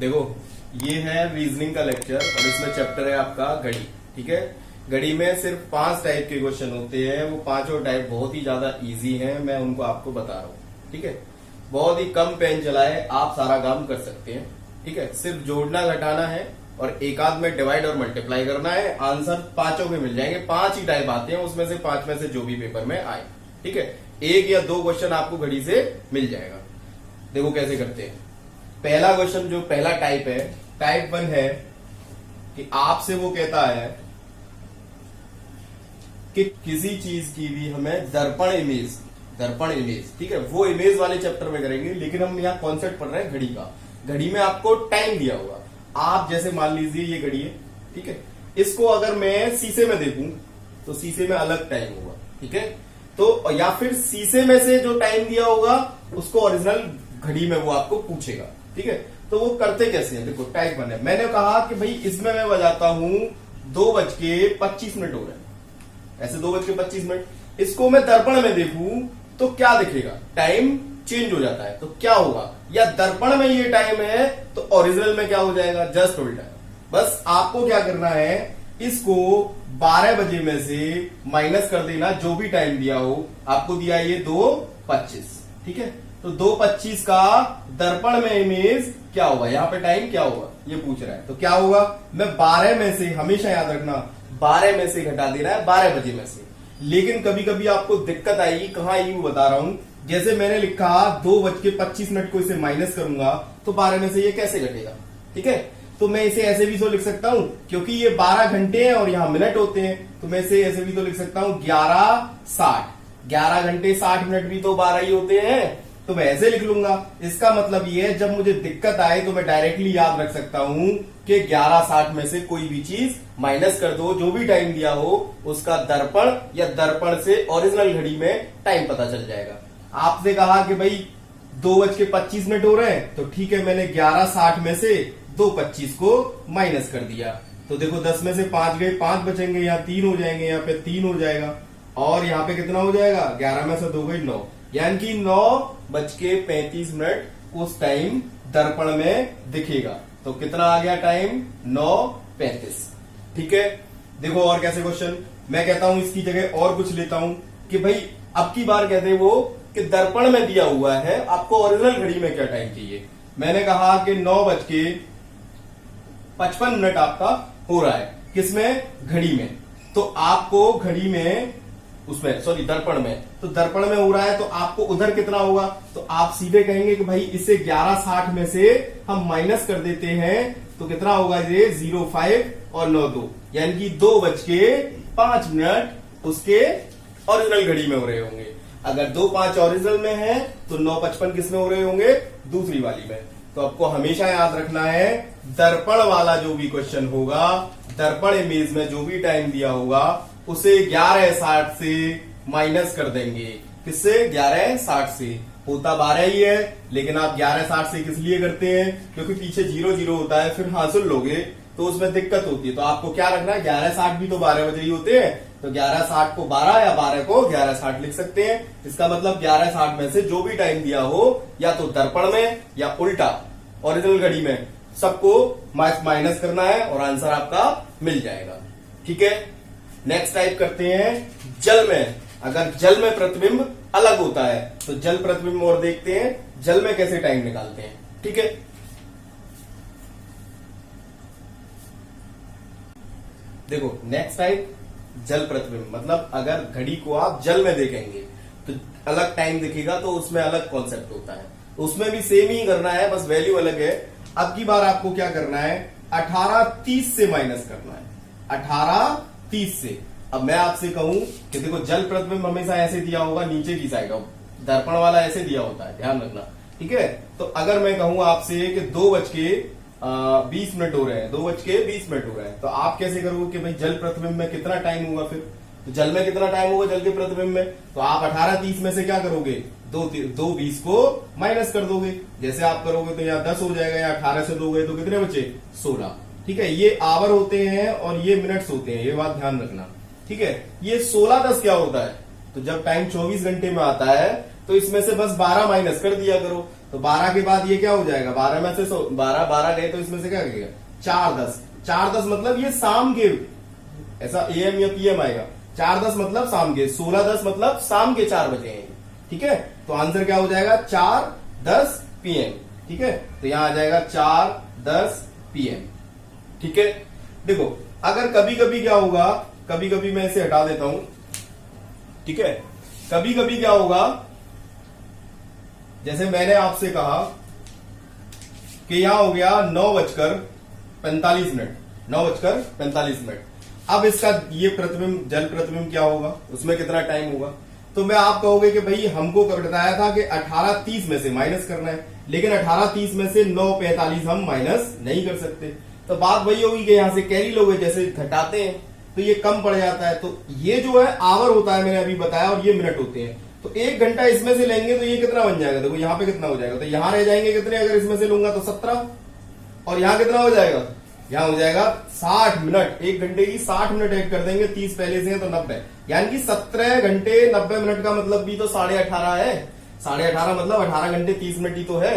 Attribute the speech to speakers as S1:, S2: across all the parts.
S1: देखो, ये है रीजनिंग का लेक्चर और इसमें चैप्टर है आपका घड़ी। ठीक है, घड़ी में सिर्फ 5 टाइप के क्वेश्चन होते हैं। वो पांचों टाइप बहुत ही ज्यादा इजी हैं, मैं उनको आपको बता रहा हूँ। ठीक है, बहुत ही कम पेन चलाए आप सारा काम कर सकते हैं। ठीक है, सिर्फ जोड़ना घटाना है और एक आध में डिवाइड और मल्टीप्लाई करना है। आंसर पांचों के मिल जाएंगे। 5 ही टाइप आते हैं, उसमें से 5 में से जो भी पेपर में आए। ठीक है, 1 या 2 क्वेश्चन आपको घड़ी से मिल जाएगा। देखो कैसे करते हैं। पहला क्वेश्चन जो पहला टाइप है, टाइप 1 है कि आपसे वो कहता है कि किसी चीज की भी हमें दर्पण इमेज, ठीक है, वो इमेज वाले चैप्टर में करेंगे। लेकिन हम यहाँ कॉन्सेप्ट पढ़ रहे हैं घड़ी का। घड़ी में आपको टाइम दिया होगा। आप जैसे मान लीजिए ये घड़ी है, ठीक है, इसको अगर मैं शीशे में देखूं तो शीशे में अलग टाइम होगा। ठीक है, तो या फिर शीशे में से जो टाइम दिया होगा उसको ओरिजिनल घड़ी में वो आपको पूछेगा। ठीक है, तो वो करते कैसे हैं। देखो टाइप 1 है, मैंने कहा कि भाई इसमें मैं बजाता हूं 2:25 हो रहे हैं, ऐसे 2:25। इसको मैं दर्पण में देखूं तो क्या दिखेगा, टाइम चेंज हो जाता है। तो क्या होगा, या दर्पण में ये टाइम है तो ओरिजिनल में क्या हो जाएगा, जस्ट उल्टा। बस आपको क्या करना है, इसको 12 बजे में से माइनस कर देना जो भी टाइम दिया हो। आपको दिया ये 2:25। ठीक है, तो 2:25 का दर्पण में इमेज क्या होगा, यहां पे टाइम क्या होगा ये पूछ रहा है। तो क्या होगा, मैं 12 में से, हमेशा याद रखना 12 में से घटा देना है 12 बजे में से। लेकिन कभी कभी आपको दिक्कत आएगी, कहां आई वो बता रहा हूं। जैसे मैंने लिखा 2:25 को इसे माइनस करूंगा तो 12 में से ये कैसे घटेगा। ठीक है, तो मैं इसे ऐसे भी तो लिख सकता हूं, क्योंकि ये 12 घंटे हैं और यहां मिनट होते हैं, तो मैं इसे ऐसे भी तो लिख सकता हूं 11:60। 11 घंटे 60 मिनट भी तो 12 ही होते हैं, तो मैं ऐसे लिख लूंगा। इसका मतलब ये है, जब मुझे दिक्कत आए तो मैं डायरेक्टली याद रख सकता हूं कि 11:60 में से कोई भी चीज माइनस कर दो, जो भी टाइम दिया हो उसका दर्पण या दर्पण से ओरिजिनल घड़ी में टाइम पता चल जाएगा। आपसे कहा कि भाई 2:25 हो रहे हैं, तो ठीक है, मैंने 11:60 में से 2:25 को माइनस कर दिया। तो देखो 10 में से 5 गए, 5 बचेंगे, यहाँ 3 हो जाएंगे, यहाँ पे 3 हो जाएगा, और यहाँ पे कितना हो जाएगा, 11 में से 2 गई 9, यानी कि 9:35 उस टाइम दर्पण में दिखेगा। तो कितना आ गया टाइम, 9:35। ठीक है, देखो और कैसे क्वेश्चन। मैं कहता हूं इसकी जगह और कुछ लेता हूं कि भाई अब की बार कहते हैं वो कि दर्पण में दिया हुआ है, आपको ओरिजिनल घड़ी में क्या टाइम चाहिए। मैंने कहा कि 9:55 आपका हो रहा है, किसमें, घड़ी में। तो आपको घड़ी में, उसमें सॉरी दर्पण में, तो दर्पण में हो रहा है तो आपको उधर कितना होगा। तो आप सीधे कहेंगे कि भाई इसे 11:60 में से हम माइनस कर देते हैं, तो कितना होगा ये 05 और 9:02, यानी कि 2:05 उसके ओरिजिनल घड़ी में हो रहे होंगे। अगर 2:05 ओरिजिनल में है तो 9:55 किस में हो रहे होंगे, दूसरी वाली में। तो आपको हमेशा याद रखना है, दर्पण वाला जो भी क्वेश्चन होगा, दर्पण इमेज में जो भी टाइम दिया होगा उसे 11:60 से माइनस कर देंगे। किससे, 11:60 से। होता 12 ही है, लेकिन आप 11:60 से किस लिए करते हैं, क्योंकि पीछे 0 होता है, फिर हाँ सुन लोगे तो उसमें दिक्कत होती है। तो आपको क्या रखना है, 11:60 भी तो 12 बजे ही होते हैं, तो 11:60 को 12 या 12 को 11:60 लिख सकते हैं। इसका मतलब 11:60 में से जो भी टाइम दिया हो, या तो दर्पण में या उल्टा ओरिजिनल घड़ी में, सबको माइनस करना है और आंसर आपका मिल जाएगा। ठीक है, नेक्स्ट टाइप करते हैं जल में। अगर जल में प्रतिबिंब अलग होता है तो जल प्रतिबिंब और देखते हैं जल में कैसे टाइम निकालते हैं। ठीक है, देखो नेक्स्ट टाइप जल प्रतिबिंब, मतलब अगर घड़ी को आप जल में देखेंगे तो अलग टाइम दिखेगा, तो उसमें अलग कॉन्सेप्ट होता है। तो उसमें भी सेम ही करना है, बस वैल्यू अलग है। अब की बार आपको क्या करना है, 18:30 से माइनस करना है, 18:30 से। अब मैं आपसे कहूं कि देखो जल प्रतिबिंब हमेशा ऐसे दिया होगा, नीचे की साइड, दर्पण वाला ऐसे दिया होता है, ध्यान रखना। ठीक है, तो अगर मैं कहूं आपसे कि 2:20 हो रहे हैं, 2:20 हो रहे हैं, तो आप कैसे करोगे कि भाई जल प्रतिबिंब में कितना टाइम होगा, फिर तो जल में कितना टाइम होगा, जल के प्रतिबिंब में। तो आप 18:30 में से क्या करोगे, 2:20 को माइनस कर दोगे। जैसे आप करोगे तो यहाँ 10 हो जाएगा, या 18 से 2 गए तो कितने बचे, 16। ठीक है, ये आवर होते हैं और ये मिनट्स होते हैं, ये बात ध्यान रखना। ठीक है, ये 16:10 क्या होता है, तो जब टाइम 24 घंटे में आता है तो इसमें से बस 12 माइनस कर दिया करो। तो 12 के बाद ये क्या हो जाएगा, 12 में से 12 गए तो इसमें से क्या लगेगा 4 10, 4 10 मतलब ये शाम के, ऐसा AM या PM आएगा, 4 10 मतलब शाम के, 16 10 मतलब शाम के 4 बजे हैं, ठीक है। तो आंसर क्या हो जाएगा 4 10 PM, ठीक है। तो यहां आ जाएगा 4 10 PM, ठीक है। देखो अगर कभी कभी क्या होगा, कभी कभी मैं इसे हटा देता हूं, ठीक है। कभी कभी क्या होगा, जैसे मैंने आपसे कहा कि यहां हो गया 9:45, 9:45। अब इसका ये प्रतिबिंब, जल प्रतिबिंब क्या होगा, उसमें कितना टाइम होगा। तो मैं आप कहोगे कि भाई हमको बताया था कि 18:30 में से माइनस करना है, लेकिन 18:30 में से 9:45 हम माइनस नहीं कर सकते। तो बात वही होगी कि यहां से कैरी लोगे, जैसे घटाते हैं तो ये कम पड़ जाता है। तो ये जो है आवर होता है, मैंने अभी बताया, और ये मिनट होते हैं। तो 1 घंटा इसमें से लेंगे तो ये कितना बन जाएगा, देखो यहाँ पे कितना हो जाएगा, तो यहां रह जाएंगे कितने, अगर इसमें से लूंगा तो 17, और यहां कितना हो जाएगा, यहां हो जाएगा 60 मिनट। 1 घंटे की 60 मिनट ऐड कर देंगे, 30 पहले से है तो 90, यानी कि 17 घंटे 90 मिनट का मतलब भी तो 18.5 है। 18.5 मतलब 18 घंटे 30 मिनट ही तो है।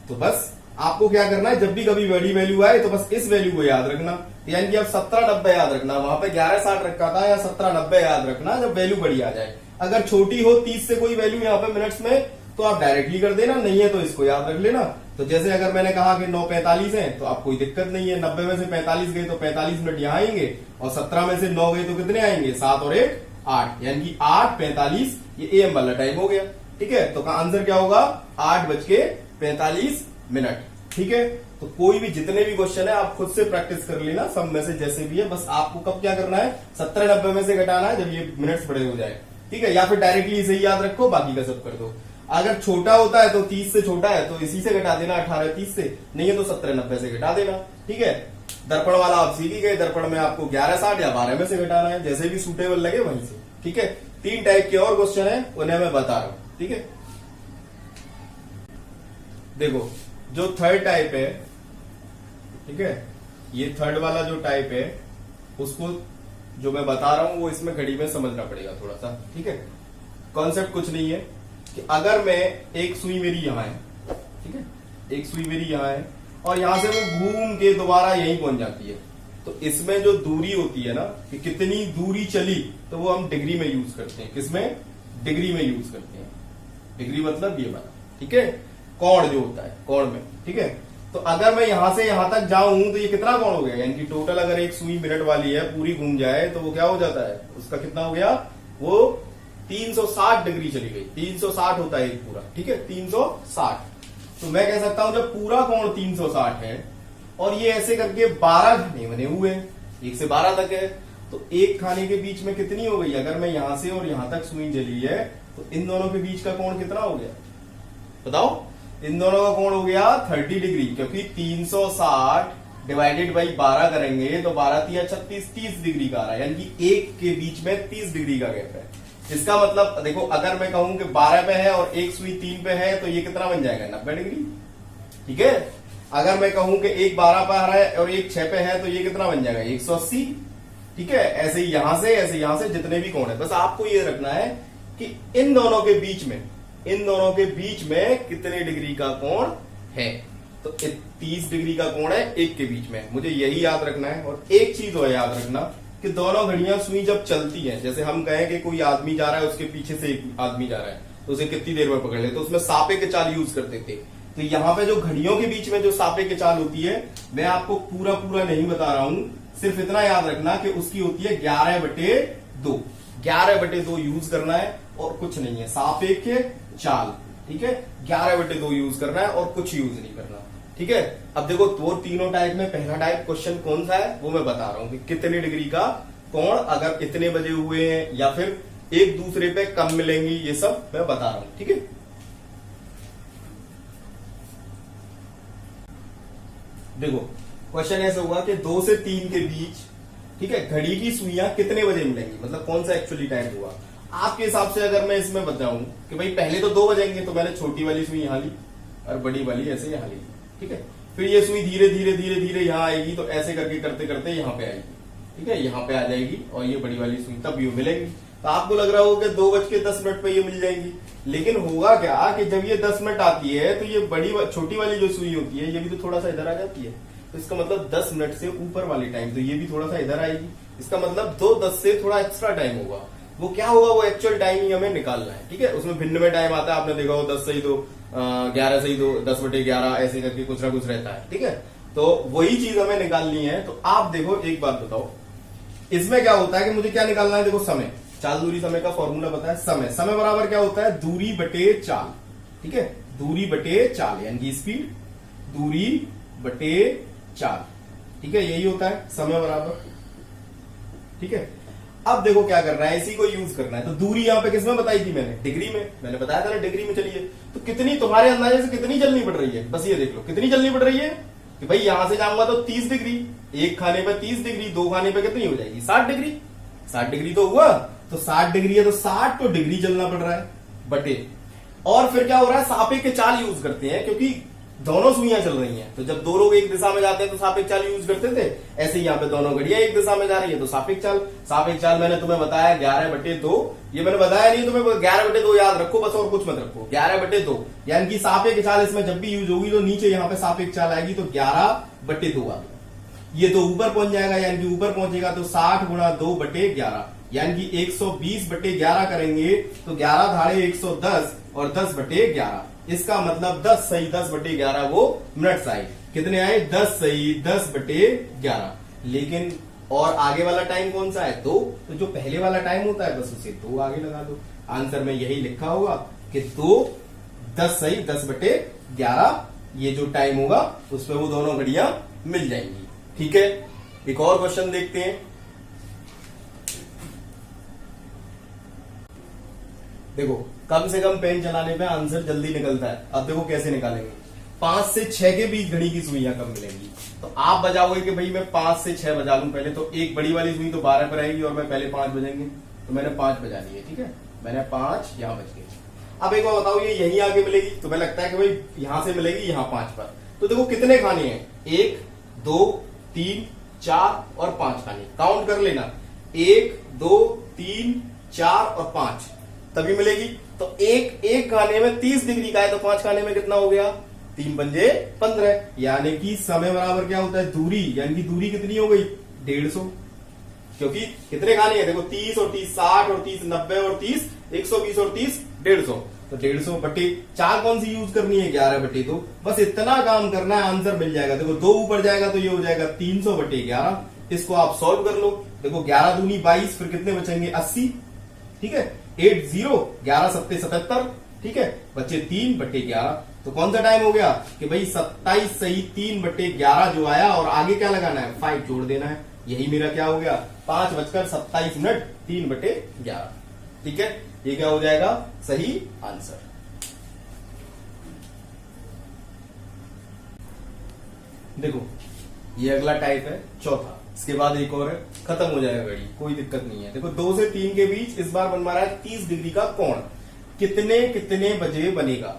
S1: तो बस आपको क्या करना है, जब भी कभी बड़ी वैल्यू आए तो बस इस वैल्यू को याद रखना, यानी कि अब 17:90 याद रखना, वहां पे 11:60 रखा था, या 17:90 याद रखना जब वैल्यू बड़ी आ जाए। अगर छोटी हो 30 से कोई वैल्यू यहाँ पे मिनट्स में, तो आप डायरेक्टली कर देना, नहीं है तो इसको याद रख लेना। तो जैसे अगर मैंने कहा कि 9:45 है तो आप कोई दिक्कत नहीं है, 90 में से 45 गए तो 45 मिनट यहाँ आएंगे, और 17 में से 9 गए तो कितने आएंगे, 7 और 1 8, यानी कि 8:45 ये AM वाला टाइम हो गया, ठीक है। तो आंसर क्या होगा 8:45, ठीक है। तो कोई भी जितने भी क्वेश्चन है आप खुद से प्रैक्टिस कर लेना, सब में से जैसे भी है, बस आपको कब क्या करना है 17-90 में से घटाना है जब ये मिनट्स बड़े हो जाए, ठीक है। या फिर डायरेक्टली इसे ही याद रखो, बाकी का सब कर दो। अगर छोटा होता है तो 30 से छोटा है तो इसी से घटा देना, 18-30 से, नहीं है तो 17-90 से घटा देना, ठीक है। दर्पण वाला आप सीख ही गए, दर्पण में आपको 11:60 या 12 में से घटाना है, जैसे भी सूटेबल लगे वहीं से, ठीक है। 3 टाइप के और क्वेश्चन है, उन्हें मैं बता रहा हूं, ठीक है। देखो जो थर्ड टाइप है, ठीक है, ये थर्ड वाला जो टाइप है उसको जो मैं बता रहा हूं वो इसमें घड़ी में समझना पड़ेगा थोड़ा सा, ठीक है। कॉन्सेप्ट कुछ नहीं है कि अगर मैं एक सुई मेरी यहां है, ठीक है, एक सुई मेरी यहां है और यहां से वो घूम के दोबारा यहीं पहुंच जाती है, तो इसमें जो दूरी होती है ना कि कितनी दूरी चली, तो वो हम डिग्री में यूज करते हैं। किसमें, डिग्री में यूज करते हैं। डिग्री मतलब ये वाला, ठीक है, कोण जो होता है, कोण में, ठीक है। तो अगर मैं यहां से यहां तक जाऊं तो ये कितना कोण हो गया, यानी कि टोटल अगर एक सुई मिनट वाली है पूरी घूम जाए तो वो क्या हो जाता है, उसका कितना हो गया, वो 360 डिग्री चली गई। 360 होता है एक पूरा, ठीक है, 360। तो मैं कह सकता हूं जब पूरा कोण 360 है और ये ऐसे करके 12 खाने बने हुए हैं, 1 से 12 तक है, तो एक खाने के बीच में कितनी हो गई, अगर मैं यहां से और यहां तक सुई जली है तो इन दोनों के बीच का कोण कितना हो गया, बताओ। इन दोनों का कोण हो गया 30 डिग्री, क्योंकि 360 डिवाइडेड बाई 12 करेंगे तो 12 × 36 30 डिग्री का आ रहा है, यानी कि एक के बीच में 30 डिग्री का गैप है। इसका मतलब देखो, अगर मैं कहूं कि 12 पे है और एक सुई 3 पे है तो ये कितना बन जाएगा, 90 डिग्री, ठीक है। अगर मैं कहूं कि एक 12 पे आ रहा है और एक 6 पे है तो ये कितना बन जाएगा, 180, ठीक है। ऐसे ही यहां से, ऐसे यहां से जितने भी कोण है, बस आपको ये रखना है कि इन दोनों के बीच में, इन दोनों के बीच में कितने डिग्री का कोण है। तो 30 डिग्री का कोण है एक के बीच में, मुझे यही याद रखना है। और एक चीज और याद रखना कि दोनों घड़ियां सुई जब चलती हैं, जैसे हम कहें कि कोई आदमी जा रहा है, उसके पीछे से एक आदमी जा रहा है, तो उसे कितनी देर में पकड़ ले, तो उसमें सापे के चाल यूज करते थे। तो यहाँ पे जो घड़ियों के बीच में जो सापे के चाल होती है, मैं आपको पूरा पूरा नहीं बता रहा हूं, सिर्फ इतना याद रखना कि उसकी होती है 11/2। 11/2 यूज करना है और कुछ नहीं है, सापेक्ष चाल, ठीक है, 11/2 यूज करना है और कुछ यूज नहीं करना, ठीक है। अब देखो वो तीनों टाइप में पहला टाइप क्वेश्चन कौन सा है वो मैं बता रहा हूं कि कितने डिग्री का कोण अगर इतने बजे हुए हैं या फिर एक दूसरे पे कम मिलेंगी, ये सब मैं बता रहा हूं, ठीक है। देखो क्वेश्चन ऐसे होगा कि 2 से 3 के बीच, ठीक है, घड़ी की सुइयां कितने बजे मिलेंगी, मतलब कौन सा एक्चुअली टाइम हुआ। आपके हिसाब से अगर मैं इसमें बताऊं कि भाई पहले तो 2 बजेंगे, तो मैंने छोटी वाली सुई यहां ली और बड़ी वाली ऐसे यहां ली, ठीक है। फिर ये सुई धीरे धीरे धीरे धीरे यहां आएगी, तो ऐसे करके करते करते यहां पे आएगी, ठीक है, यहां पे आ जाएगी और ये बड़ी वाली सुई तब यू मिलेगी। तो आपको लग रहा होगा कि 2:10 पे ये मिल जाएगी, लेकिन होगा क्या कि जब ये 10 मिनट आती है तो ये छोटी वाली जो सुई होती है ये भी तो थोड़ा सा इधर आ जाती है, तो इसका मतलब 10 मिनट से ऊपर वाली टाइम तो ये भी थोड़ा सा इधर आएगी, इसका मतलब 2:10 से थोड़ा एक्स्ट्रा टाइम होगा। वो क्या होगा, वो एक्चुअल टाइम ही हमें निकालना है, ठीक है। उसमें भिन्न में टाइम आता है, आपने देखा हो 10 से ही 2, 11 से ही 2, 10/11 ऐसे करके कुछ ना कुछ रहता है, ठीक है। तो वही चीज हमें निकालनी है। तो आप देखो, एक बात बताओ, इसमें क्या होता है कि मुझे क्या निकालना है, देखो समय, चाल दूरी समय का फॉर्मूला पता है, समय बराबर क्या होता है, दूरी बटे चाल, ठीक है, दूरी बटे चाल यानी कि स्पीड, दूरी बटे चाल, ठीक है, यही होता है समय बराबर, ठीक है। अब देखो क्या करना है, इसी को यूज करना है। तो दूरी यहां पे किसमें बताई थी मैंने, डिग्री में, मैंने बताया था ना डिग्री में चलिए। तो कितनी तुम्हारे अंदाजे से कितनी चलनी पड़ रही है, बस ये देख लो कितनी चलनी पड़ रही है कि भाई यहां से जाऊंगा तो 30 डिग्री, एक खाने पे 30 डिग्री, दो खाने पे कितनी हो जाएगी 60 डिग्री, 60 डिग्री तो हुआ, तो 60 डिग्री है तो 60 तो डिग्री चलना पड़ रहा है बटे, और फिर क्या हो रहा है, सापेक्ष चाल यूज करते हैं क्योंकि दोनों सुइयां चल रही हैं। तो जब दो लोग एक दिशा में जाते हैं तो सापेक्ष चाल यूज करते थे, ऐसे ही यहाँ पे दोनों घड़ियां एक दिशा में जा रही है तो सापेक्ष चाल मैंने तुम्हें बताया 11/2, ये मैंने बताया नहीं तुम्हें, 11/2 याद रखो बस, और कुछ मत रखो, 11/2 यानी कि सापेक्ष चाल इसमें जब भी यूज होगी तो नीचे यहाँ पे सापेक्ष चाल आएगी, तो 11/2 आ गया। ये तो ऊपर पहुंच जाएगा, यानी कि ऊपर पहुंचेगा तो 60 गुणा 2/11 यानी कि 120/11 करेंगे तो 11 धाड़े 110 और 10/11, इसका मतलब 10 सही 10/11 वो मिनट्स आए। कितने आए, 10 सही 10/11। लेकिन और आगे वाला टाइम कौन सा है, 2, तो जो पहले वाला टाइम होता है बस उसे 2 आगे लगा दो। आंसर में यही लिखा होगा कि 2 10 सही 10/11 ये जो टाइम होगा उसमें वो दोनों घड़ियां मिल जाएंगी, ठीक है। एक और क्वेश्चन देखते हैं। देखो कम से कम पेन चलाने पे आंसर जल्दी निकलता है। अब देखो कैसे निकालेंगे, 5 से 6 के बीच घड़ी की सुइयां कब मिलेंगी। तो आप बजाओगे कि भाई मैं 5 से 6 बजा लूं पहले, तो एक बड़ी वाली सुई तो 12 पर आएगी और मैं पहले 5 बजेंगे, तो मैंने 5 बजा लिए, ठीक है, मैंने 5 यहां बज गए। अब एक बार बताओ, ये यहीं आके मिलेगी, तुम्हें लगता है कि भाई यहां से मिलेगी यहां 5 पर, तो देखो कितने खाने हैं, 1 2 3 4 और 5 खाने, काउंट कर लेना, 1 2 3 4 और 5 तभी मिलेगी। तो एक खाने में 30 डिग्री का है तो 5 खाने में कितना हो गया, 3 पंजे 15, यानी कि समय बराबर क्या होता है, दूरी, यानी कि दूरी कितनी हो गई 150, क्योंकि कितने खाने हैं देखो 30 और 30 60 और 30 90 और 30 120 और 30 150, तो 150/4 कौन सी यूज करनी है, 11/2। बस इतना काम करना है, आंसर मिल जाएगा। देखो 2 ऊपर जाएगा तो ये हो जाएगा 300/11। इसको आप सॉल्व कर लो, देखो 11 दूनी 22, फिर कितने बचेंगे 80, ठीक है, 80 11 7 77, ठीक है, बच्चे 3/11। तो कौन सा टाइम हो गया कि भाई 27 सही 3/11 जो आया, और आगे क्या लगाना है 5 जोड़ देना है, यही मेरा क्या हो गया 5:27 3/11, ठीक है, ये क्या हो जाएगा सही आंसर। देखो ये अगला टाइप है चौथा, इसके बाद एक और है, खत्म हो जाएगा घड़ी, कोई दिक्कत नहीं है। देखो 2 से 3 के बीच इस बार बन रहा है 30 डिग्री का कोण, कितने बजे बनेगा।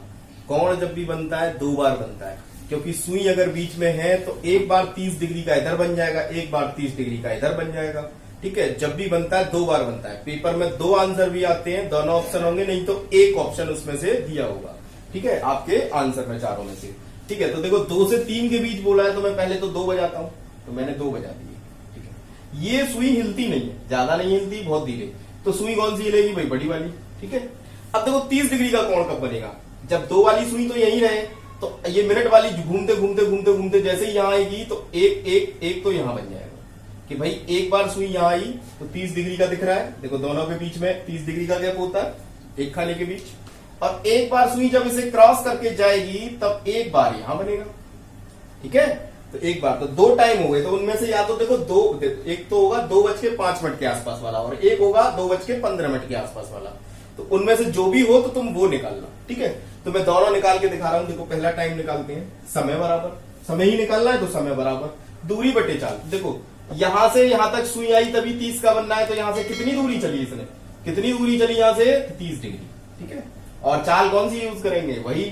S1: कोण जब भी बनता है 2 बार बनता है, क्योंकि सुई अगर बीच में है तो एक बार 30 डिग्री का इधर बन जाएगा, एक बार 30 डिग्री का इधर बन जाएगा, ठीक है। जब भी बनता है 2 बार बनता है। पेपर में 2 आंसर भी आते हैं, दोनों ऑप्शन होंगे, नहीं तो एक ऑप्शन उसमें से दिया होगा, ठीक है, आपके आंसर में चारों में से, ठीक है। तो देखो 2 से 3 के बीच बोला है तो मैं पहले तो 2 बजाता हूं, तो मैंने 2 बजा दिए, ठीक है। ये सुई हिलती नहीं है, ज्यादा नहीं हिलती, बहुत धीरे, तो सुई कौन सी हिलेगी भाई, बड़ी वाली, ठीक है। अब देखो 30 डिग्री का कोण कब बनेगा, जब 2 वाली सुई तो यही रहे, तो ये मिनट वाली घूमते घूमते घूमते घूमते जैसे ही यहां आएगी तो एक तो यहां बन जाएगा कि भाई एक बार सुई यहां आई तो 30 डिग्री का दिख रहा है, देखो दोनों के बीच में 30 डिग्री का गैप होता है एक खाने के बीच, और एक बार सुई जब इसे क्रॉस करके जाएगी तब एक बार यहां बनेगा, ठीक है। तो एक बार, तो 2 टाइम हो गए, तो उनमें से या तो देखो 2, एक तो होगा 2:05 के आसपास वाला, और एक होगा 2:15 के आसपास वाला, तो उनमें से जो भी हो तो तुम वो निकालना, ठीक है। तो मैं दोनों निकाल के दिखा रहा हूं। देखो पहला टाइम निकालते हैं, समय बराबर, समय ही निकालना है तो समय बराबर दूरी बटे चाल। देखो यहां से यहां तक सुई आई तभी 30 का बनना है, तो यहां से कितनी दूरी चली, इसने कितनी दूरी चली यहां से 30 डिग्री, ठीक है। और चाल कौन सी यूज करेंगे, वही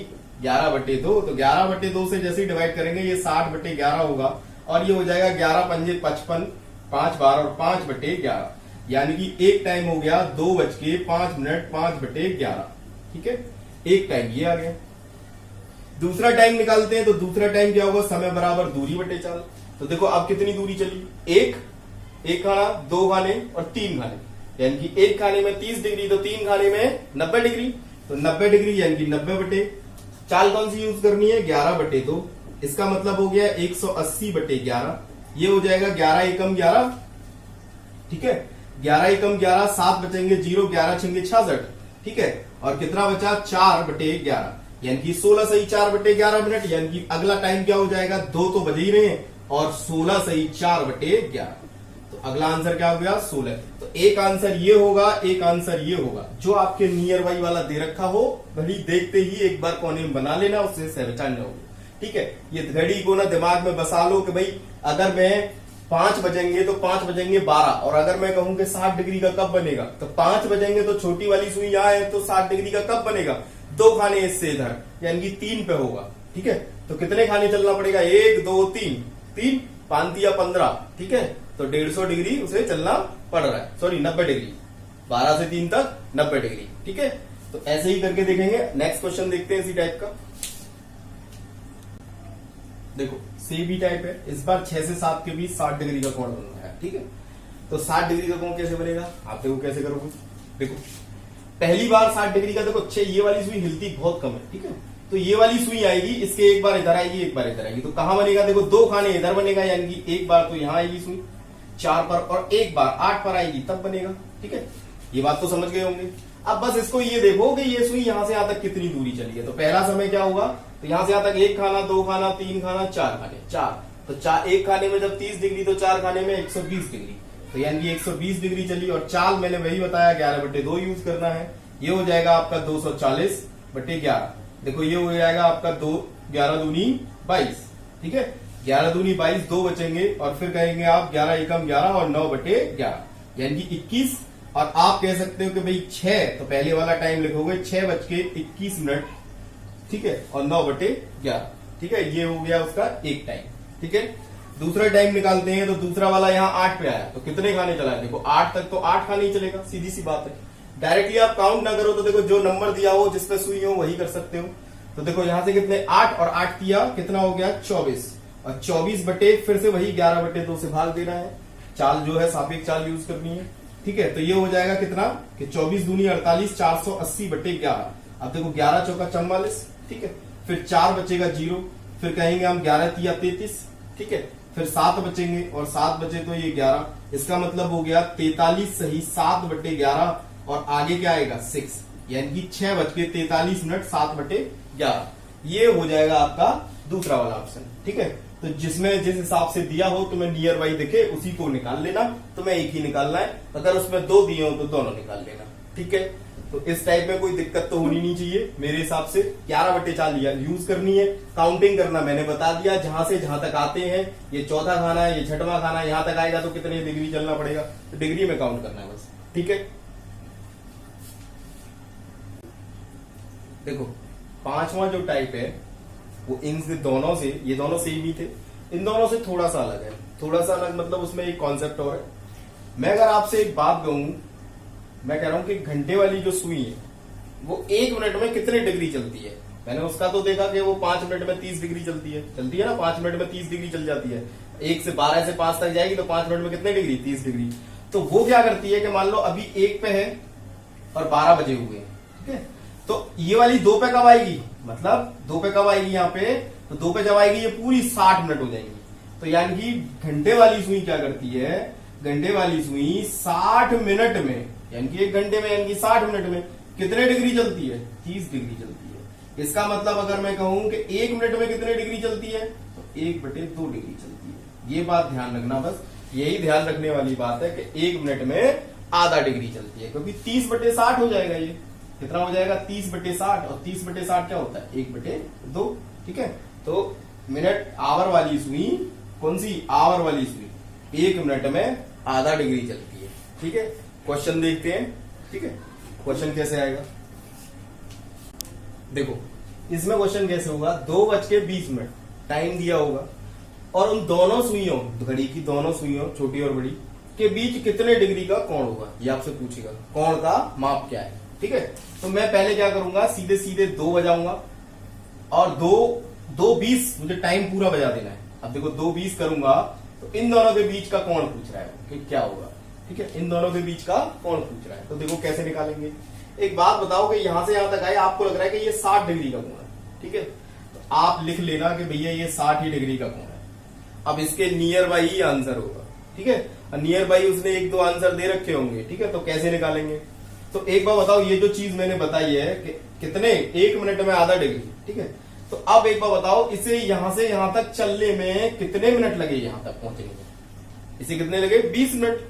S1: 11/2, तो 11/2 से जैसे ही डिवाइड करेंगे ये 60/11 होगा, और ये हो जाएगा 11 पंजे 55, 5 12 और 5/11। यानी कि एक टाइम हो गया 2:05 5/11। ठीक है, एक टाइम ये आ गया। दूसरा टाइम निकालते हैं तो दूसरा टाइम क्या होगा, समय बराबर दूरी बटे चाल। तो देखो अब कितनी दूरी चली, एक खाना, 2 खाने और 3 खाने, यानी कि एक खाने में 30 डिग्री तो 3 खाने में 90 डिग्री। तो 90 डिग्री यानी कि 90 बटे चाल कौन सी यूज करनी है, 11/2। इसका मतलब हो गया 180/11। ये हो जाएगा 11 एकम 11। ठीक है, 11 एकम 11, 7 बचेंगे 0, 11 छंगे 66। ठीक है, और कितना बचा, 4/11, यानी कि 16 सही 4/11 मिनट। यानी कि अगला टाइम क्या हो जाएगा, 2 तो बजे ही रहे हैं और 16 सही 4/11। तो अगला आंसर क्या हो गया, 16। तो एक आंसर ये होगा, एक आंसर ये होगा। जो आपके नियर बाई वाला दे रखा हो, घड़ी देखते ही एक बार कोने में बना लेना, उससे सहचान जाओगे। ठीक है, ये घड़ी को ना दिमाग में बसा लो कि भाई अगर मैं 5 बजेंगे तो 5 बजेंगे 12, और अगर मैं कहूं कि 60 डिग्री का कब बनेगा, तो 5 बजेंगे तो छोटी वाली सुई यहाँ है तो 60 डिग्री का कब बनेगा, 2 खाने इससे इधर, यानी कि 3 पे होगा। ठीक है, तो कितने खाने चलना पड़ेगा, 1 2 3, 3 5 या 15। ठीक है, तो 150 डिग्री उसे चलना पड़ रहा है, सॉरी 90 डिग्री, 12 से 3 तक 90 डिग्री। ठीक है, तो ऐसे ही करके देखेंगे। नेक्स्ट क्वेश्चन देखते हैं इसी टाइप का। देखो सेम ही टाइप है, इस बार 6 से 7 के बीच 60 डिग्री का कोण बनना है। ठीक है, तो 60 डिग्री का कोण कैसे बनेगा, आप देखो कैसे करोगे। देखो पहली बार 60 डिग्री का, देखो ये वाली सुई हिलती बहुत कम है। ठीक है, तो ये वाली सुई आएगी, इसके एक बार इधर आएगी, एक बार इधर आएगी, तो कहां बनेगा, देखो 2 खाने इधर बनेगा, यानी कि एक बार तो यहां आएगी सुई 4 पर, और एक बार 8 पर आएगी तब बनेगा। ठीक है, ये बात तो समझ गए होंगे। अब बस इसको ये देखो कि ये सुई यहां से यहां तक कितनी दूरी चली है। तो पहला समय क्या होगा, तो यहां से यहां तक 1 खाना, 2 खाना, 3 खाना, 4 खाने, 4। तो 4, एक खाने में जब 30 डिग्री तो 4 खाने में 120 डिग्री, तो यानी कि 120 डिग्री चली। और चाल मैंने वही बताया 11/2 यूज करना है। ये हो जाएगा आपका 240/11। देखो ये हो जाएगा आपका 11 दूनी 22। ठीक है, 11 दूनी 22, 2 बचेंगे और फिर कहेंगे आप 11 एकम 11 और 9/11, यानी कि 21। और आप कह सकते हो कि भाई 6, तो पहले वाला टाइम लिखोगे 6:21। ठीक है, और 9/11। ठीक है, ये हो गया उसका एक टाइम। ठीक है, दूसरा टाइम निकालते हैं। तो दूसरा वाला यहाँ 8 पे आया, तो कितने खाने चला है, देखो 8 तक तो 8 खाने ही चलेगा, सीधी सी बात है। डायरेक्टली आप काउंट ना करो तो देखो जो नंबर दिया हो, जिसपे सुई हो वही कर सकते हो। तो देखो यहां से कितने, 8 और 8 किया, कितना हो गया 24, और 24 बटे फिर से वही 11/2 से भाग देना है। चाल जो है सापेक्ष चाल यूज करनी है। ठीक है, तो ये हो जाएगा कितना कि 24 दूनी 48, 480/11। अब देखो 11 चौका 44। ठीक है, फिर 4 बचेगा 0, फिर कहेंगे हम 11 तिया 33। ठीक है, फिर 7 बचेंगे और 7 बचे तो ये 11, इसका मतलब हो गया 43 सही 7/11, और आगे क्या आएगा 6, यानी कि 6:43 7/11। ये हो जाएगा आपका दूसरा वाला ऑप्शन। ठीक है, तो जिसमें जिस हिसाब से दिया हो तुम्हें नियर बाई दिखे उसी को निकाल लेना, तुम्हें एक ही निकालना है। अगर उसमें 2 दिए हो तो दोनों निकाल लेना। ठीक है, तो इस टाइप में कोई दिक्कत तो होनी नहीं चाहिए मेरे हिसाब से। 11/4 यूज करनी है, काउंटिंग करना मैंने बता दिया, जहां से जहां तक आते हैं। ये चौथा खाना है, ये छठवां खाना है, यहां तक आएगा तो कितने डिग्री चलना पड़ेगा, तो डिग्री में काउंट करना है बस। ठीक है, देखो 5वां जो टाइप है वो इन दोनों से, ये दोनों सेम ही थे, इन दोनों से थोड़ा सा अलग है। थोड़ा सा अलग मतलब उसमें एक कॉन्सेप्ट और है। मैं अगर आपसे एक बात कहूं, मैं कह रहा हूं कि घंटे वाली जो सुई है वो 1 मिनट में कितने डिग्री चलती है। मैंने उसका तो देखा कि वो 5 मिनट में 30 डिग्री चलती है ना, 5 मिनट में 30 डिग्री चल जाती है। 1 से 12 से 5 तक जाएगी तो 5 मिनट में कितने डिग्री, 30 डिग्री। तो वो क्या करती है कि मान लो अभी 1 पे है और 12 बजे हुए हैं। ठीक है, तो ये वाली 2 पे कब आएगी, मतलब 2 पे कब आएगी यहाँ पे, तो 2 पे जब आएगी ये पूरी 60 मिनट हो जाएंगी। तो यानी कि घंटे वाली सुई क्या करती है, घंटे वाली सुई 60 मिनट में, यानी कि 1 घंटे में, यानी कि 60 मिनट में कितने डिग्री चलती है, 30 डिग्री चलती है। इसका मतलब अगर मैं कहूं कि 1 मिनट में कितने डिग्री चलती है, तो 1/2 डिग्री चलती है। ये बात ध्यान रखना, बस यही ध्यान रखने वाली बात है कि 1 मिनट में आधा डिग्री चलती है, क्योंकि 30/60 हो जाएगा। ये कितना हो जाएगा, 30/60, और 30/60 क्या होता है, 1/2। ठीक है, तो मिनट आवर वाली सुई, कौन सी, आवर वाली सुई 1 मिनट में आधा डिग्री चलती है। ठीक है, क्वेश्चन देखते हैं। ठीक है, क्वेश्चन कैसे आएगा, देखो इसमें क्वेश्चन कैसे होगा, 2:20 टाइम दिया होगा, और उन दोनों सुइयों, घड़ी की दोनों सुइयों छोटी और बड़ी, के बीच कितने डिग्री का कोण होगा, ये आपसे पूछेगा। कोण का माप क्या है, ठीक है। तो मैं पहले क्या करूंगा, सीधे सीधे 2 बजाऊंगा और 2:20 मुझे टाइम पूरा बजा देना है। अब देखो 2:20 करूंगा तो इन दोनों के बीच का कोण पूछ रहा है कि क्या होगा, ठीक है। इन दोनों के बीच का कोण पूछ रहा है, तो देखो कैसे निकालेंगे। एक बात बताओ कि यहां से यहां तक आए, आपको लग रहा है कि ये 60 डिग्री का कोण है, ठीक है। तो आप लिख लेना कि भैया ये 60 ही डिग्री का कोण है। अब इसके नियर बाई ही आंसर होगा, ठीक है। नियर बाई उसने 1-2 आंसर दे रखे होंगे, ठीक है। तो कैसे निकालेंगे, तो एक बार बताओ, ये जो चीज मैंने बताई है कि कितने 1 मिनट में आधा डिग्री, ठीक है। तो अब एक बार बताओ, इसे यहां से यहां तक चलने में कितने मिनट लगे, यहां तक पहुंचने में इसे कितने लगे, 20 मिनट।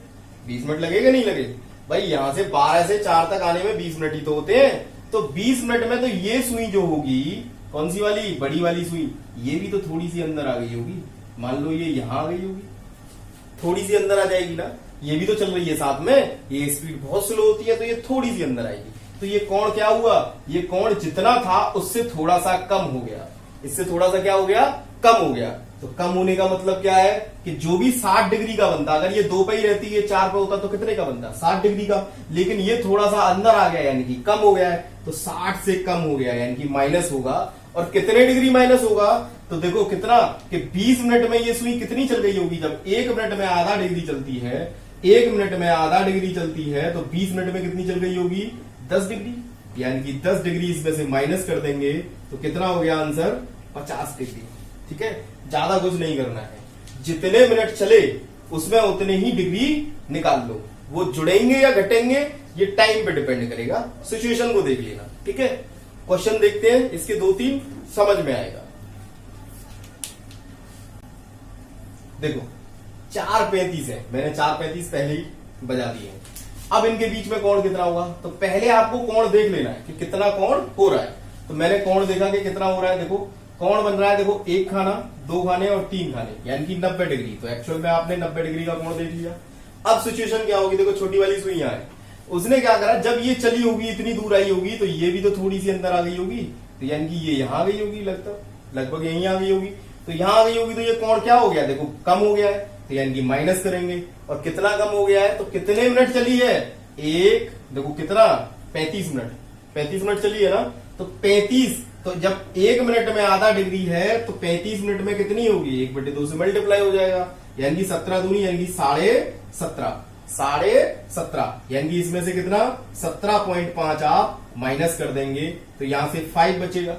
S1: 20 मिनट लगेगा नहीं लगे भाई, यहां से 12 से 4 तक आने में 20 मिनट ही तो होते हैं। तो 20 मिनट में तो ये सुई जो होगी, कौन सी वाली, बड़ी वाली सुई, ये भी तो थोड़ी सी अंदर आ गई होगी। मान लो ये यहां आ गई होगी, थोड़ी सी अंदर आ जाएगी ना, ये भी तो चल रही है साथ में, ये स्पीड बहुत स्लो होती है तो ये थोड़ी सी अंदर आएगी। तो ये कोण क्या हुआ, ये कोण जितना था उससे थोड़ा सा कम हो गया, इससे थोड़ा सा क्या हो गया, कम हो गया। तो कम होने का मतलब क्या है कि जो भी 60 डिग्री का बनता, अगर ये 2 पे ही रहती, ये 4 पे होता तो कितने का बनता, 60 डिग्री का। लेकिन ये थोड़ा सा अंदर आ गया यानी कि कम हो गया है, तो 60 से कम हो गया यानी कि माइनस होगा। और कितने डिग्री माइनस होगा, तो देखो कितना कि 20 मिनट में ये सुई कितनी चल गई होगी। जब 1 मिनट में आधा डिग्री चलती है, 1 मिनट में आधा डिग्री चलती है, तो 20 मिनट में कितनी चल गई होगी, 10 डिग्री। यानी कि 10 डिग्री इसमें से माइनस कर देंगे तो कितना हो गया आंसर, 50 डिग्री, ठीक है। ज्यादा कुछ नहीं करना है, जितने मिनट चले उसमें उतने ही डिग्री निकाल लो। वो जुड़ेंगे या घटेंगे ये टाइम पे डिपेंड करेगा, सिचुएशन को देख लेना, ठीक है। क्वेश्चन देखते हैं, इसके 2-3 समझ में आएगा। देखो 4:35 है, मैंने 4:35 पहले ही बजा दिए हैं। अब इनके बीच में कोण कितना होगा, तो पहले आपको कोण देख लेना है कि कितना कोण हो रहा है। तो मैंने कोण देखा कि कितना हो रहा है, देखो कोण बन रहा है, देखो 1 खाना, 2 खाने और 3 खाने, यानी कि 90 डिग्री। तो एक्चुअल में आपने 90 डिग्री का कोण देख लिया। अब सिचुएशन क्या होगी, देखो छोटी वाली सुई यहाँ है, उसने क्या करा, जब ये चली होगी, इतनी दूर आई होगी, तो ये भी तो थोड़ी सी अंदर आ गई होगी, तो यानी कि ये यहां आ गई होगी, लगभग यहीं आ गई होगी। तो यहां आ गई होगी तो ये कोण क्या हो गया, देखो कम हो गया है, तो यानी कि माइनस करेंगे। और कितना कम हो गया है, तो कितने मिनट चली है, एक, देखो कितना, 35 मिनट, 35 मिनट चली है ना। तो 35, तो जब 1 मिनट में आधा डिग्री है तो 35 मिनट में कितनी होगी, 1/2 से मल्टीप्लाई हो जाएगा, यानी कि 17 दूनी यानी कि 17.5, यानी कि इसमें से कितना 17.5 आप माइनस कर देंगे तो यहां से 5 बचेगा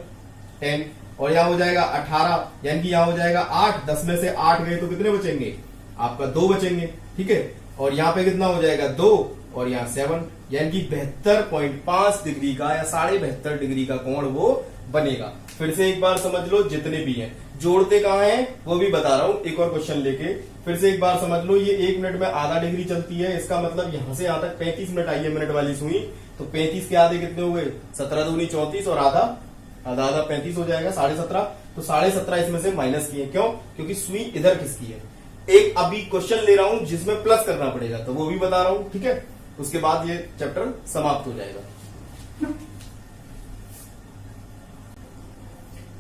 S1: 10, और यहां हो जाएगा 18, यानी कि यहां हो जाएगा 8, 10 में से 8 गए तो कितने बचेंगे, आपका 2 बचेंगे, ठीक है। और यहां पे कितना हो जाएगा 2, और यहां 7, यानी कि 72.5 डिग्री का या 72.5 डिग्री का कोण वो बनेगा। फिर से एक बार समझ लो, जितने भी हैं, जोड़ते कहां हैं वो भी बता रहा हूं एक और क्वेश्चन लेके। फिर से एक बार समझ लो, ये 1 मिनट में आधा डिग्री चलती है, इसका मतलब यहां से यहां तक 35 मिनट आई है मिनट वाली सुई। तो 35 के आधे कितने हो गए, 17 दूनी 34, और आधा 35 हो जाएगा 17.5। तो 17.5 इसमें से माइनस किए, क्यों, क्योंकि सुई इधर खिसकी है। एक अभी क्वेश्चन ले रहा हूं जिसमें प्लस करना पड़ेगा, तो वो भी बता रहा हूं, ठीक है। उसके बाद ये चैप्टर समाप्त हो जाएगा।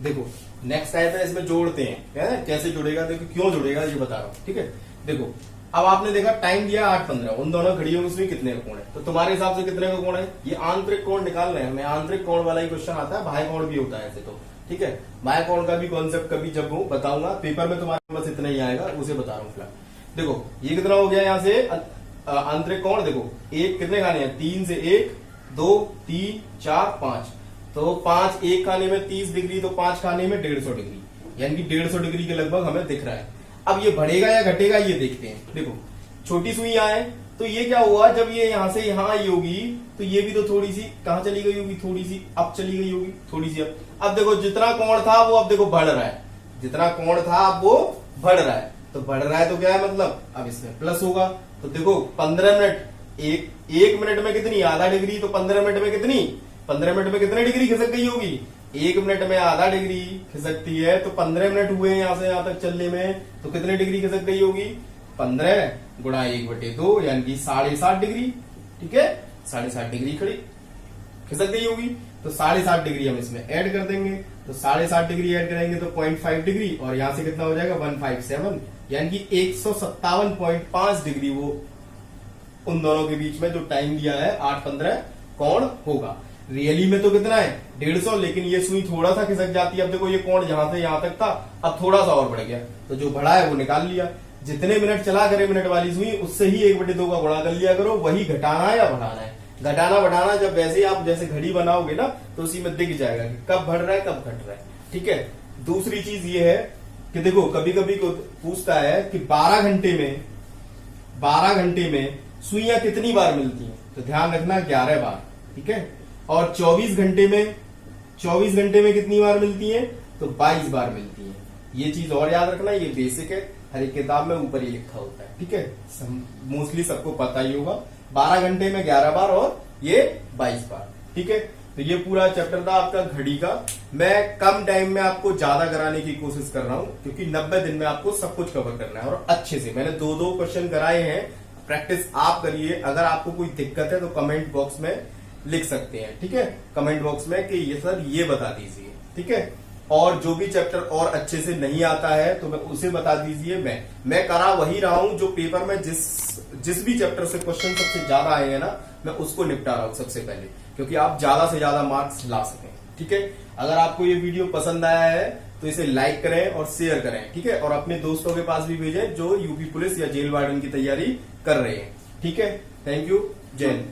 S1: देखो नेक्स्ट टाइप है, इसमें जोड़ते हैं, कैसे जुड़ेगा, देखो क्यों जुड़ेगा ये बता रहा हूं, ठीक है। देखो अब आपने देखा टाइम दिया 8:15, उन दोनों घड़ियों में उसमें कितने का कोण है, तो तुम्हारे हिसाब से कितने का कोण है, ये आंतरिक कोण निकालना है हमें। आंतरिक कोण वाला ही क्वेश्चन आता है, बाह्य कोण भी होता है ऐसे तो, ठीक है। बाह्य कोण का भी कॉन्सेप्ट कभी जब वो बताऊंगा, पेपर में तुम्हारे बस इतना ही आएगा, उसे बता रहा हूँ फिलहाल। देखो ये कितना हो गया, यहाँ से आंतरिक कोण देखो, एक कितने खाने हैं, 3 से 1, 2, 3, 4, 5, तो 5 एक खाने में 30 डिग्री, तो 5 खाने में 150 डिग्री, यानी कि 150 डिग्री के लगभग हमें दिख रहा है। अब ये बढ़ेगा या घटेगा ये देखते हैं। देखो छोटी सुई यहाँ है, तो ये क्या हुआ, जब ये यहां से यहां आई होगी तो ये भी तो थोड़ी सी कहां चली गई होगी, थोड़ी सी अब चली गई होगी, थोड़ी सी अब देखो जितना कोण था वो अब देखो बढ़ रहा है, जितना कोण था अब वो बढ़ रहा है। तो बढ़ रहा है तो क्या है मतलब, अब इसमें प्लस होगा। तो देखो 15 मिनट, एक मिनट में कितनी, आधा डिग्री, तो 15 मिनट में कितनी, 15 मिनट में कितनी डिग्री खिसक गई होगी, 1 मिनट में आधा डिग्री खिसकती है, तो 15 मिनट हुए यहां से यहां तक चलने में, तो कितनी डिग्री खिसक गई होगी, 15 गुणा 1/2 यानी कि 7.5 डिग्री, ठीक है। 7.5 डिग्री खड़ी खिसक गई होगी, तो 7.5 डिग्री हम इसमें ऐड कर देंगे, तो 7.5 डिग्री ऐड करेंगे तो 0.5 डिग्री, और यहां से कितना हो जाएगा 157, यानी कि 157.5 डिग्री वो उन दोनों के बीच में जो टाइम दिया है 8-15 कोण होगा। रियली में तो कितना है 150, लेकिन ये सुई थोड़ा सा खिसक जाती है। अब देखो ये कोण यहां से यहां तक था, अब थोड़ा सा और बढ़ गया, तो जो बढ़ा है वो निकाल लिया। जितने मिनट चला करे मिनट वाली सुई, उससे ही 1/2 का गुणा कर लिया करो। वही घटाना है या बढ़ाना है। घटाना बढ़ाना जब वैसे आप जैसे घड़ी बनाओगे ना, तो उसी में दिख जाएगा कि कब बढ़ रहा है कब घट रहा है। ठीक है। दूसरी चीज ये है कि देखो कभी कभी को पूछता है कि 12 घंटे में सुइयां कितनी बार मिलती हैं, तो ध्यान रखना 11 बार। ठीक है। और 24 घंटे में कितनी बार मिलती है, तो 22 बार मिलती है। ये चीज और याद रखना, ये बेसिक है, हर एक किताब में ऊपर ही लिखा होता है। ठीक है। मोस्टली सबको पता ही होगा। 12 घंटे में 11 बार और ये 22 बार। ठीक है। तो ये पूरा चैप्टर था आपका घड़ी का। मैं कम टाइम में आपको ज्यादा कराने की कोशिश कर रहा हूं, क्योंकि 90 दिन में आपको सब कुछ कवर करना है और अच्छे से। मैंने 2-2 क्वेश्चन कराए हैं, प्रैक्टिस आप करिए। अगर आपको कोई दिक्कत है तो कमेंट बॉक्स में लिख सकते हैं। ठीक है। कमेंट बॉक्स में कि ये सर ये बता दीजिए। ठीक है। और जो भी चैप्टर और अच्छे से नहीं आता है तो मैं उसे बता दीजिए। मैं करा वही रहा हूं जो पेपर में जिस भी चैप्टर से क्वेश्चन सबसे ज्यादा आए हैं ना, मैं उसको निपटा रहा हूं सबसे पहले, क्योंकि आप ज्यादा से ज्यादा मार्क्स ला सकें। ठीक है। अगर आपको ये वीडियो पसंद आया है तो इसे लाइक करें और शेयर करें। ठीक है। और अपने दोस्तों के पास भी भेजें जो यूपी पुलिस या जेल वार्डन की तैयारी कर रहे हैं। ठीक है। Thank you. जय हिंद।